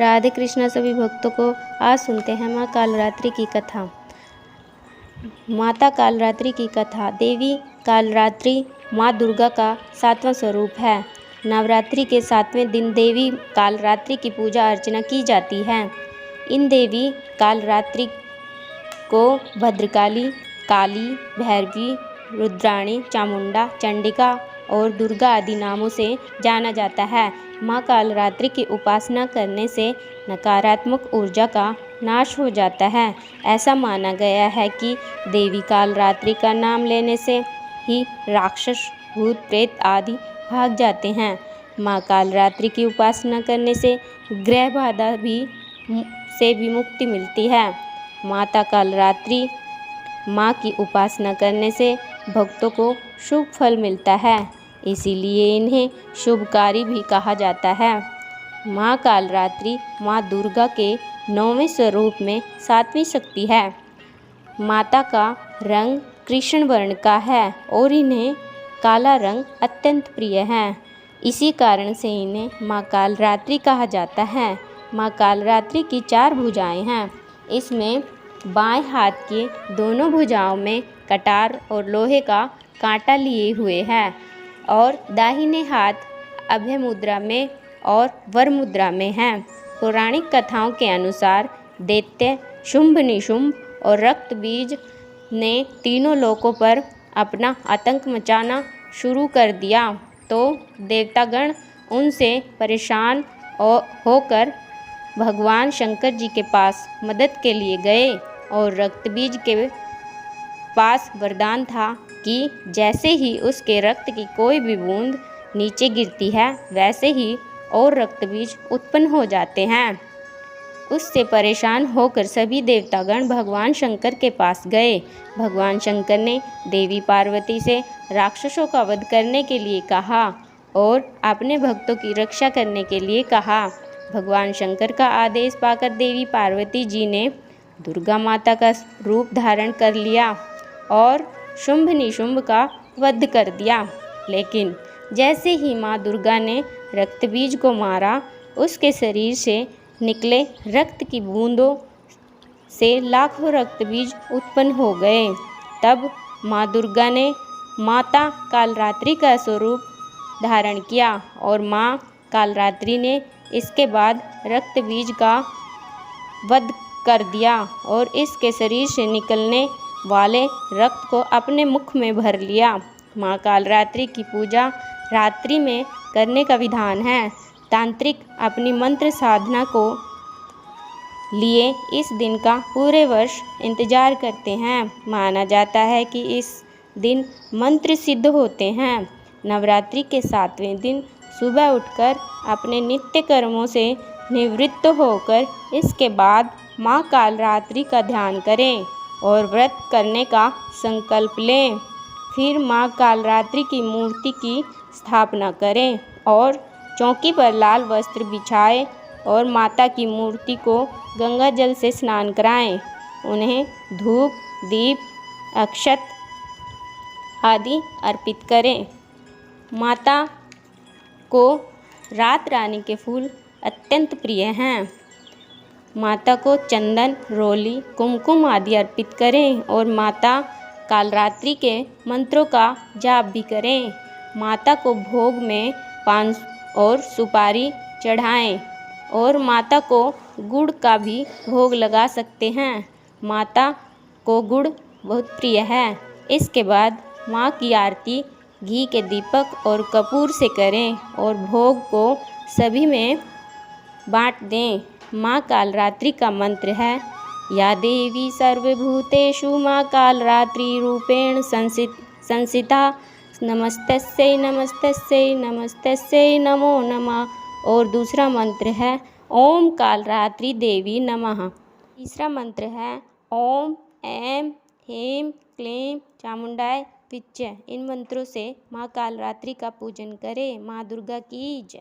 राधे कृष्णा सभी भक्तों को आज सुनते हैं माँ कालरात्रि की कथा। माता कालरात्रि की कथा। देवी कालरात्रि माँ दुर्गा का 7वां स्वरूप है। नवरात्रि के 7वें दिन देवी कालरात्रि की पूजा अर्चना की जाती है। इन देवी कालरात्रि को भद्रकाली, काली, भैरवी, रुद्राणी, चामुंडा, चंडिका और दुर्गा आदि नामों से जाना जाता है। माँ कालरात्रि की उपासना करने से नकारात्मक ऊर्जा का नाश हो जाता है। ऐसा माना गया है कि देवी कालरात्रि का नाम लेने से ही राक्षस, भूत, प्रेत आदि भाग जाते हैं। माँ कालरात्रि की उपासना करने से ग्रह बाधा से भी मुक्ति मिलती है। माता कालरात्रि माँ की उपासना करने से भक्तों को शुभ फल मिलता है, इसीलिए इन्हें शुभकारी भी कहा जाता है। माँ कालरात्रि माँ दुर्गा के 9वें स्वरूप में 7वीं शक्ति है। माता का रंग कृष्ण वर्ण का है और इन्हें काला रंग अत्यंत प्रिय है। इसी कारण से इन्हें माँ कालरात्रि कहा जाता है। माँ कालरात्रि की 4 भुजाएं हैं। इसमें बाएं हाथ के दोनों भुजाओं में कटार और लोहे का कांटा लिए हुए है और दाहिने हाथ अभय मुद्रा में और वर मुद्रा में है। पौराणिक कथाओं के अनुसार दैत्य शुंभ निशुंभ और रक्त बीज ने तीनों लोकों पर अपना आतंक मचाना शुरू कर दिया, तो देवतागण उनसे परेशान होकर भगवान शंकर जी के पास मदद के लिए गए और रक्तबीज के पास वरदान था कि जैसे ही उसके रक्त की कोई भी बूंद नीचे गिरती है, वैसे ही और रक्तबीज उत्पन्न हो जाते हैं। उससे परेशान होकर सभी देवतागण भगवान शंकर के पास गए। भगवान शंकर ने देवी पार्वती से राक्षसों का वध करने के लिए कहा और अपने भक्तों की रक्षा करने के लिए कहा। भगवान शंकर का आदेश पाकर देवी पार्वती जी ने दुर्गा माता का रूप धारण कर लिया और शुंभ निशुंभ का वध कर दिया। लेकिन जैसे ही माँ दुर्गा ने रक्तबीज को मारा, उसके शरीर से निकले रक्त की बूंदों से लाखों रक्तबीज उत्पन्न हो गए। तब माँ दुर्गा ने माता कालरात्रि का स्वरूप धारण किया और माँ कालरात्रि ने इसके बाद रक्तबीज का वध कर दिया और इसके शरीर से निकलने वाले रक्त को अपने मुख में भर लिया। माँ कालरात्रि की पूजा रात्रि में करने का विधान है। तांत्रिक अपनी मंत्र साधना को लिए इस दिन का पूरे वर्ष इंतजार करते हैं। माना जाता है कि इस दिन मंत्र सिद्ध होते हैं। नवरात्रि के 7वें दिन सुबह उठकर अपने नित्य कर्मों से निवृत्त होकर इसके बाद माँ कालरात्रि का ध्यान करें और व्रत करने का संकल्प लें। फिर माँ कालरात्रि की मूर्ति की स्थापना करें और चौकी पर लाल वस्त्र बिछाएं और माता की मूर्ति को गंगा जल से स्नान कराएं। उन्हें धूप, दीप, अक्षत आदि अर्पित करें। माता को रात रानी के फूल अत्यंत प्रिय हैं। माता को चंदन, रोली, कुमकुम आदि अर्पित करें और माता कालरात्रि के मंत्रों का जाप भी करें। माता को भोग में पान और सुपारी चढ़ाएं और माता को गुड़ का भी भोग लगा सकते हैं। माता को गुड़ बहुत प्रिय है। इसके बाद माँ की आरती घी के दीपक और कपूर से करें और भोग को सभी में बांट दें। माँ कालरात्रि का मंत्र है, या देवी सर्वभूतेषु माँ कालरात्रि रूपेण संस्थिता नमस्तस्यै नमस्तस्यै नमस्तस्यै नमो नमः। और दूसरा मंत्र है, ओम कालरात्रि देवी नमः। तीसरा मंत्र है, ओम ऐं ह्रीं क्लीं चामुंडाय विच्च। इन मंत्रों से माँ कालरात्रि का पूजन करें। माँ दुर्गा की जय।